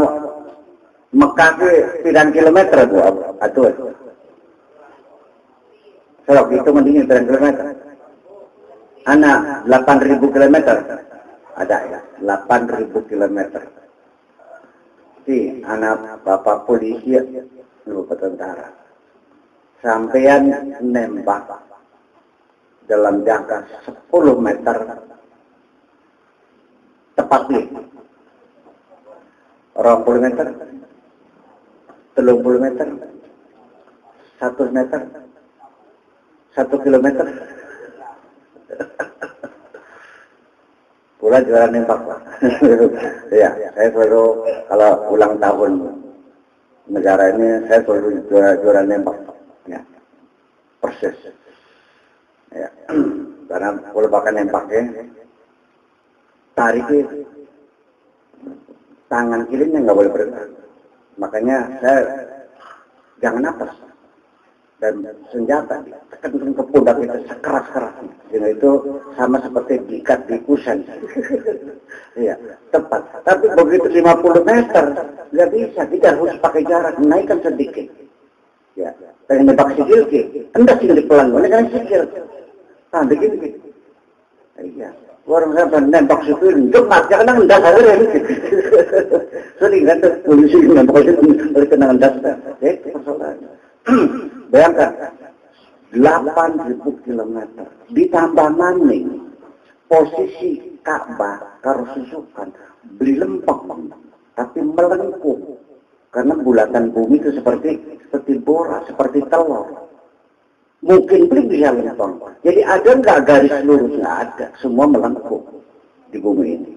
Mekah ke pirang kilometer bu atuh. Kalau itu mendingin pirang kilometer. Anak 8.000 kilometer. Ada ya, 8.000 kilometer. Si anak bapak polisi lupa tentara. Sampean nembak dalam jangka 10 meter tepat nih. 20 meter, 30 meter, 1 meter, 1 kilometer. Pula juara nembak Pak. Ya, saya selalu kalau ulang tahun negara ini saya selalu juara nembak. Ya, persis. Ya, karena kalau bahkan nembaknya tariknya tangan kirinya nggak boleh bergerak. Makanya saya jangan napas dan senjata tekan ke pundak itu sekeras-kerasnya. Jadi itu sama seperti diikat di kusen. Iya, tepat. Tapi begitu 50 meter nggak bisa. Kita harus pakai jarak, menaikkan sedikit. Ya, pengen nembak sikil ke, enggak sikil pelan, boleh kan sikil. Nah, begini. Iya. Orang saya nembak sikil, cepat, jangan enggak saja. Sering kata polisi nembak sikil, boleh kena enggak. Persoalannya. Bayangkan, 8.000 kilometer. Ditambah maning, posisi Ka'bah, karo susukan, beli lempeng, tapi melengkung. Karena bulatan bumi itu seperti bola, seperti telur. Mungkin belum bisa lempeng. Jadi ada nggak garis lurus? Nggak ada. Semua melengkung di bumi ini.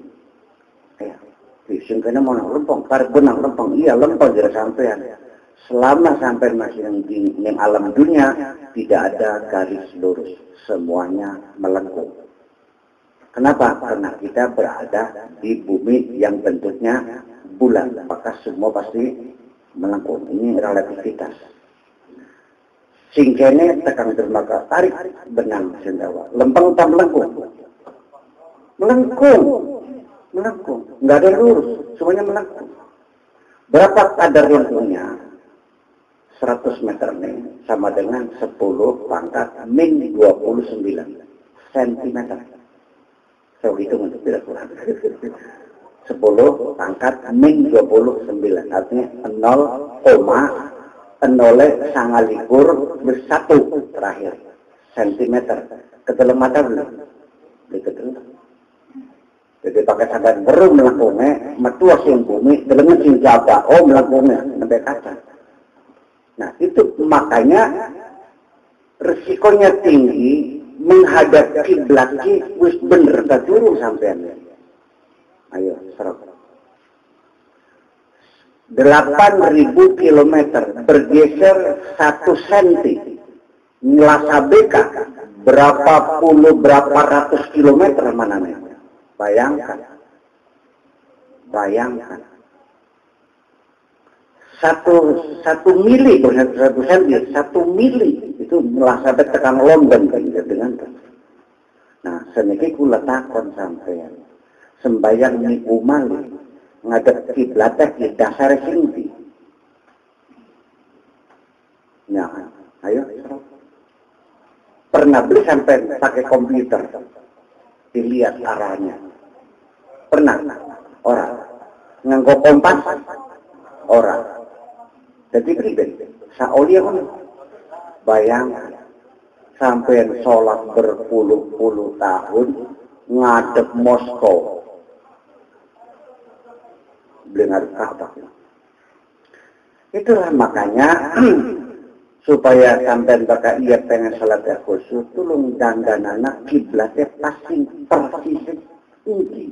Ya. Bising kena mau lempeng, tarik benang lempeng, iya lempeng jadi sampean. Selama sampai masih di alam dunia, tidak ada garis lurus, semuanya melengkung. Kenapa? Karena kita berada di bumi yang bentuknya bulat, maka semua pasti melengkung. Ini relativitas. Singkene tekan dermaga, tarik benang sendawa, lempeng tak melengkung. Melengkung, nggak ada lurus, semuanya melengkung. Berapa kadar yang punya? 100 meter nih, sama dengan 10 pangkat min 29 cm. Saya hitung untuk tidak kurang. 10 pangkat min 29, artinya 0,0 terakhir sentimeter. Ketelem mata belum? Diketelem. Jadi pakai sadar baru melengkungnya, metua sing bumi, telengan sing jaba, melengkungnya, sampai kaca. Nah itu makanya resikonya tinggi, menghadap kiblat wis bener tak turun sampean. Ayo, serap. 8.000 kilometer bergeser 1 senti. Ngelasabeka berapa ratus kilometer mana nih? Bayangkan. 1 mili, 1 senti, 1 mili itu melasabek tekan London dengan. Nah, seniki kula takon sampean. Sembayang niku malih ngadep kiblat di dasar sindi. Nah, ayo. Pernah beli sampai pakai komputer, dilihat arahnya. Pernah? Orang. Nganggo kompas? Orang. Jadi pribadi. Saoli pun bayangkan. Sampai sholat berpuluh-puluh tahun ngadep Moskow. Beli ngadep Ka'bah. Itulah makanya supaya sampai baka ia pengen salat khusyuk, tulung dandan anak kiblatnya pasti persis tinggi.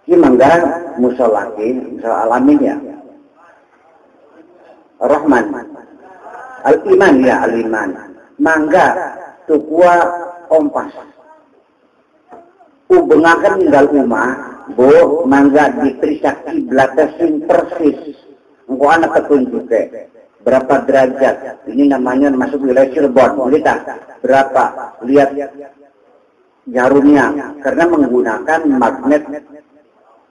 Gimana musolaki, misal alamin ya. Rahman, al-iman ya al-iman. Mangga tukua kompas. Ubengakan tinggal umah, bo mangga diperiksa kiblatnya sing persis. Engkau anak petunjuk berapa derajat, ini namanya masuk wilayah Cirebon, lihat berapa, lihat jarumnya, karena menggunakan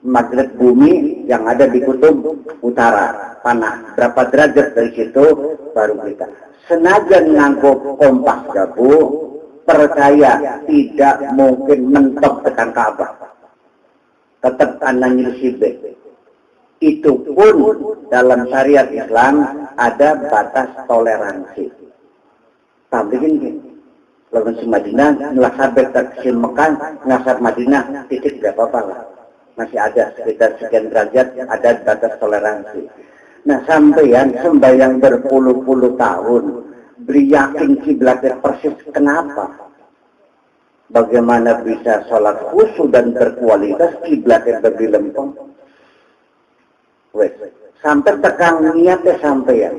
magnet bumi yang ada di kutub utara, panah, berapa derajat dari situ, baru kita. Senajan nganggo kompas gabu, percaya tidak mungkin mentok tekan Ka'bah, tetap anak nyilsibek. Itu pun dalam syariat Islam ada batas toleransi. Tapi gini, lalu si Madinah, ngelasabek ke Mekah, ngasar Madinah, titik tidak apa-apa lah. Masih ada sekitar sekian derajat, ada batas toleransi. Nah sampeyan sembahyang berpuluh-puluh tahun, beri yakin kiblatnya persis, kenapa? Bagaimana bisa sholat khusyuk dan berkualitas kiblatnya lebih lempeng? Sampai tekan niatnya sampai ya.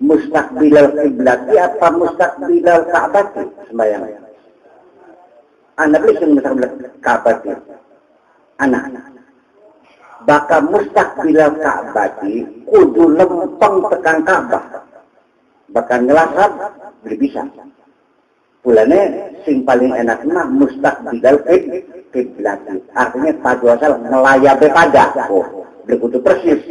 Mustaqbilal kiblati apa mustaqbilal ka'bati sembahyang. Anak bisa mustaqbilal ka'bati. Anak. Baka mustaqbilal ka'bati kudu lempeng tekan Ka'bah. Baka ngelasab beli bisa. Bulannya sing paling enak mah mustaqbilal kiblati. Artinya padu asal ngelayabe pada. Begitu persis.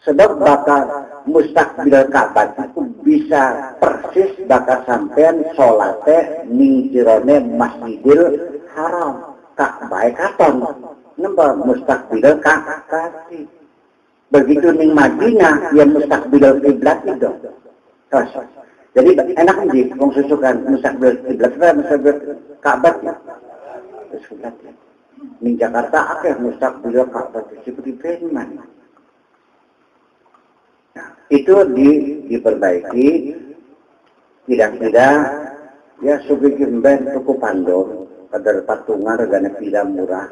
Sebab bakal mustaqbil Ka'bah itu bisa persis bakal sampean sholatnya ning jirone Masjidil Haram. Ka'bah katon. Napa mustaqbil Ka'bah. Begitu ning Madinah yang mustaqbil kiblat itu. Terus. Jadi enak nih wong susukan mustaqbil kiblat, mustaqbil Ka'bah. Kiblat. Di Jakarta akhir mustaqbil Ka'bah seperti Preman. Nah, itu diperbaiki, tidak-tidak ya subikin ben tuku pandor, kadar patungan regane tidak murah.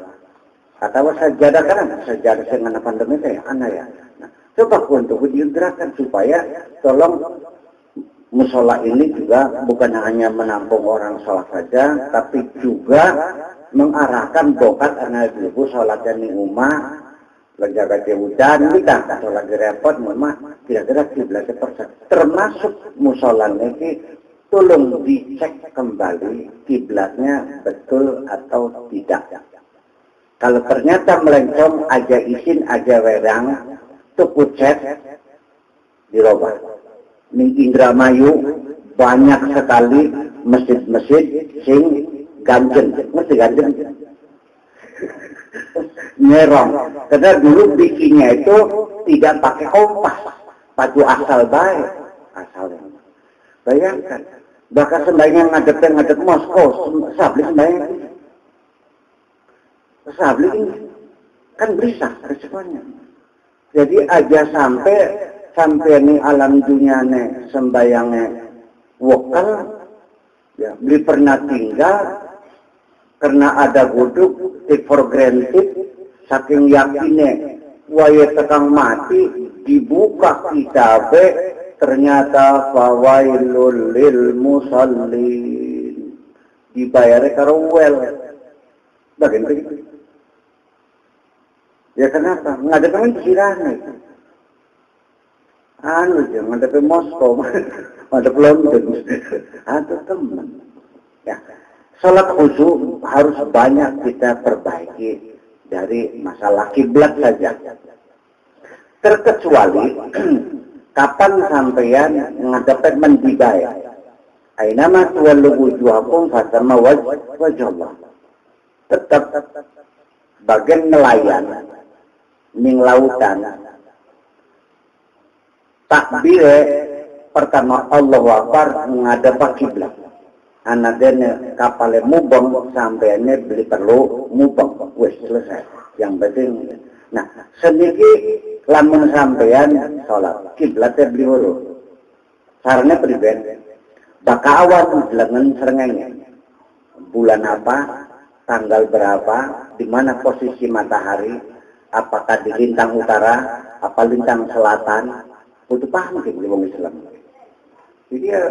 Atau sajadah kan, sajadah dengan pandemi ya, anak ya. Nah, coba untuk digerakkan supaya tolong musola ini juga bukan hanya menampung orang sholat saja, tapi juga mengarahkan bokat anak ibu sholatnya di rumah, menjaga hujan, kita kalau lagi repot, memang kira-kira kiblatnya persen. Termasuk musola ini, tolong dicek kembali kiblatnya betul atau tidak. Kalau ternyata melencong, aja izin, aja wedang, tuku cek, dirobah. Di Indramayu banyak sekali masjid-masjid sing ganjen, mesti ganjen. Nyerong. Karena dulu bikinnya itu tidak pakai kompas, pacu asal baik, asalnya. Bayangkan, bahkan sembahyang ngadep Moskow, sabli sembahyang. Sabli ini kan bisa resikonya. Jadi aja sampai nih alam dunia nih sembayangnya wokal, ya beli pernah tinggal karena ada guduk take for granted, saking yakinnya waya tekang mati dibuka kitabe ternyata fawailul lil musallin dibayar karo wel bagian begitu. Ya kenapa? Ngadepin Kirana itu. Ngadepin Moskow, ngadep London. Ada teman. Ya, salat khusyuk harus banyak kita perbaiki dari masalah kiblat saja. Terkecuali kapan sampeyan ngadepin mendibaya. Ainama tuwallu wujuhakum fatamma wajhallah. Tetap bagian nelayan ning lautan takbir pertama Allahu Akbar menghadap kiblat. Anadene kapale mubeng sampainya beli perlu mubeng wis selesai. Yang penting nah sedikit lamun sampean salat kiblatnya beli huru. Sarane pribadi baka awan lengan serengenge. Bulan apa, tanggal berapa, di mana posisi matahari, apakah di lintang utara, apa lintang selatan, itu paham gitu orang Islam. Jadi ya,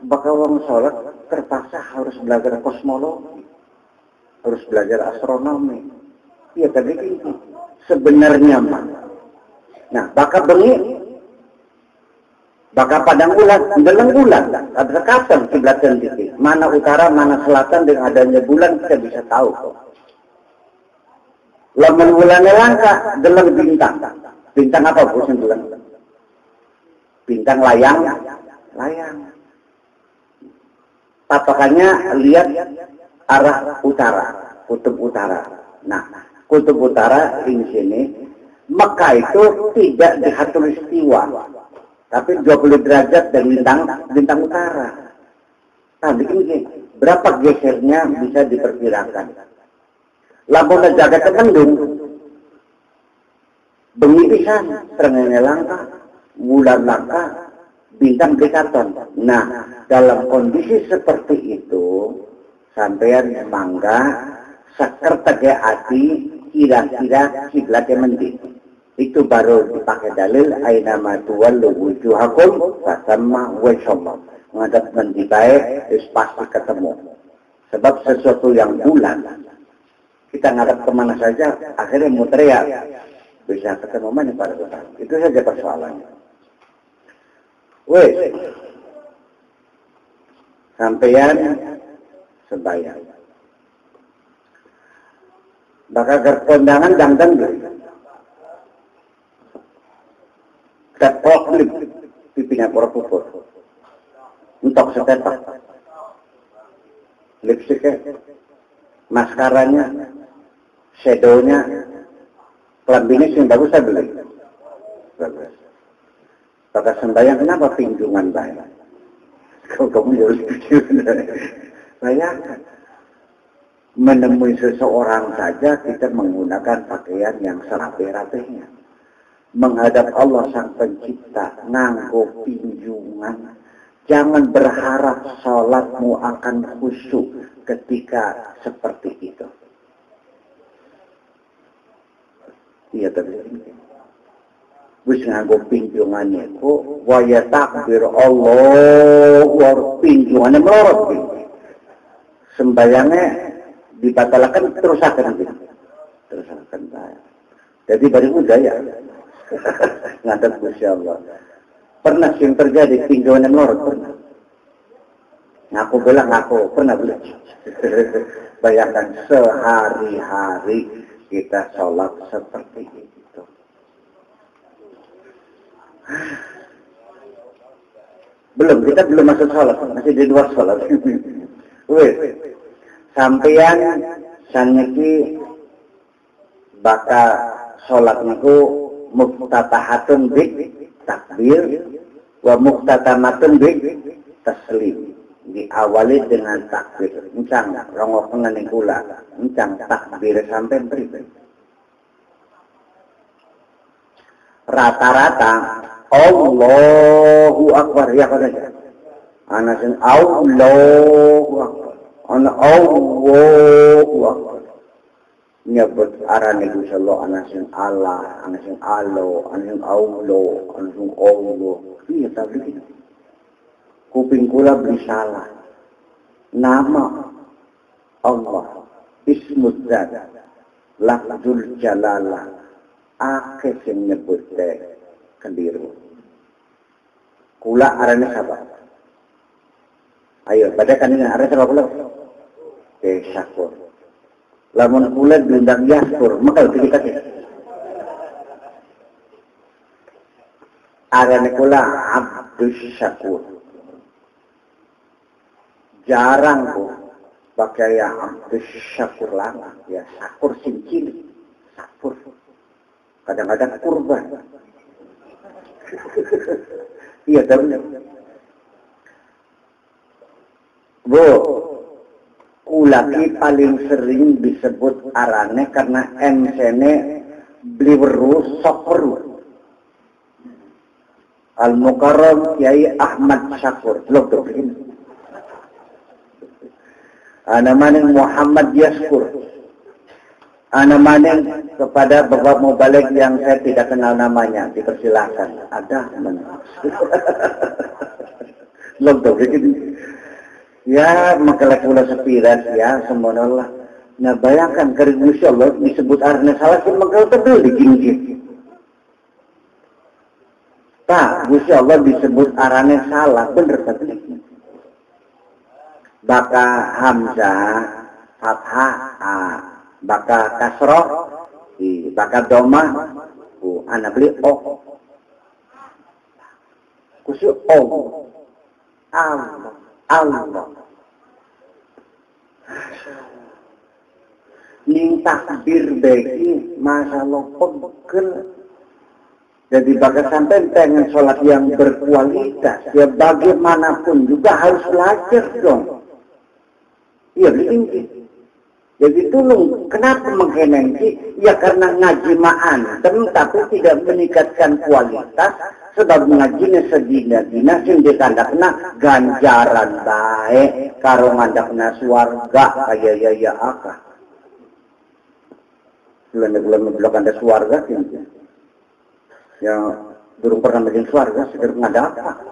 bakal orang sholat terpaksa harus belajar kosmologi, harus belajar astronomi. Iya tadi itu sebenarnya mah. Nah, bakal bengi, bakal padang ulat, deleng ulat, ada kapan kiblatnya titik, mana utara, mana selatan dengan adanya bulan kita bisa tahu kok. Lamun bulannya langka, deleng bintang. Bintang apa bosan deleng? Bintang layang. Patokannya lihat arah utara, kutub utara. Nah, kutub utara di sini, Mekah itu tidak di khatulistiwa, tapi 20 derajat dari bintang utara. Nah, begini, berapa gesernya bisa diperkirakan? Lampung jaga terkendung, bengi pisan, terengene langka, bulan langka, bintang dekaton. Nah, dalam kondisi seperti itu, sampean mangga, sakar tege hati, kira-kira kiblatnya mending. Itu baru dipakai dalil, ainama tuwallu wujuhakum fasamma wajhallah. Ngadap mandi baik, pasti ketemu. Sebab sesuatu yang bulan, kita ngadap kemana saja, akhirnya muter ya, bisa ketemu mana pada Tuhan. Itu saja persoalannya. Wes, sampeyan sembahyang. Bakal berkondangan jantan dulu. Tepok lip, pipinya pura-pura. Untuk setepak. Lipstiknya, maskaranya, shadownya, kelambinya yang bagus saya beli. Bagus. Kata sembahyang, kenapa pinjungan banyak? Kalau kamu harus pinjungan. Bayangkan. Menemui seseorang saja kita menggunakan pakaian yang serapi-rapinya. Menghadap Allah Sang Pencipta, nganggo pinjungan. Jangan berharap sholatmu akan khusyuk ketika seperti itu. Iya tapi wis nganggo pinjungane kok waya takbir Allah pinjungane melorot sembayangnya dibatalkan terusakan saya. Jadi bari budaya ngaten Gusti Allah. Pernah sing terjadi pinjauan yang melorot pernah. Aku bilang aku pernah beli. Bayangkan sehari-hari kita sholat seperti itu. Kita belum masuk sholat, masih di luar sholat. Wih, sampeyan saniki bakal sholat niku muftatahatun bi takbir wa muftatamatun bi taslim. Diawali dengan takbir. Encang rongo pengening kula. Encang takbir sampai beribu. Rata-rata Allahu Akbar ya kada. Ana sing Allahu Akbar. Ana Allahu Akbar. Nyebut arane Gusti Allah ana sing Allah, ana sing Allah, ana sing Allah, ana sing Allah. Iya tapi kuping kula beli salah. Nama Allah Ismul Zat Lafzul Jalalah akeh sing nyebut keliru. Kula arane sapa? Ayo bacakan ini arane sapa kula? Syakur. Lamun kula diundang Yaskur, maka dikasih. Arane kula Abdus Syakur. Jarang kok pakai yang Abdus Syakur lama, ya Syakur sing cilik, Syakur. Kadang-kadang kurban. Iya tahu. Bu, kulaki paling sering disebut arane karena MC-ne bliweru sokru. Al-Mukarram Kiai Ahmad Syakur. Belum tuh begini. Ana maning Muhammad Yaskur. Ana maning kepada Bapak Mubalik yang saya tidak kenal namanya, dipersilahkan. Ada mana? Belum tuh begini. Ya, makalak kula sepiran ya semonolah. Nah, bayangkan kering Gusti Allah disebut arane salah sing mengkal tebel digingit. Tak, Gusti Allah disebut arane salah, bener tapi. Baka hamzah fathah a, baka kasroh i, baka doma u, ana beli o. Kusi o. Allah. Ning takbir bagi masalah pegel. Jadi baka sampai pengen sholat yang berkualitas, ya bagaimanapun juga harus belajar dong. Iya begini. Jadi tolong, kenapa menghenengki? Ya karena ngaji ma'antem, tapi tidak meningkatkan kualitas, sebab ngajinya sedina-dina, sing ditandakna ganjaran baik, karo ngandakna swarga, kaya ya akah. Bulan-bulan ngeblok anda swarga, yang belum pernah bikin swarga, sekedar ngadak apa.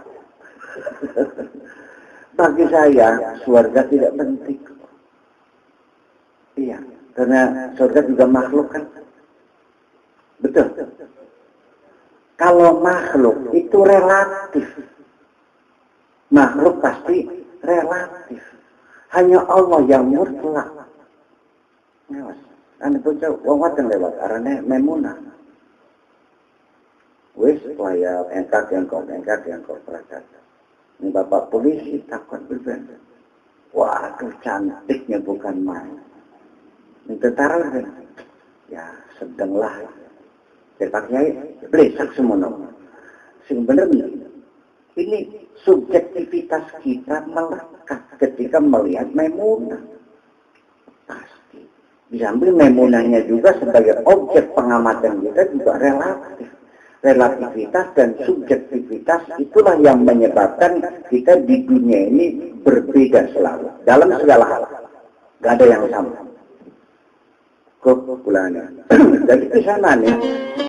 Bagi saya, swarga tidak penting. Iya, karena surga juga makhluk kan. Betul. Kalau makhluk itu relatif. Makhluk pasti relatif. Hanya Allah yang mutlak. Anda pun wawatan lewat arane Memunah. Wis waya engkak yang kau perasaan. Ini bapak polisi takut berbeda. Waduh cantiknya bukan main. Tentara kan, ya sedanglah. Cepatnya blesak semono. Sebenarnya ini subjektivitas kita melekat ketika melihat Maimunah. Pasti. Diambil Maimunahnya juga sebagai objek pengamatan kita juga relatif. Relativitas dan subjektivitas itulah yang menyebabkan kita di dunia ini berbeda selalu. Dalam segala hal. Gak ada yang sama. Kok pulangnya. Jadi di sana nih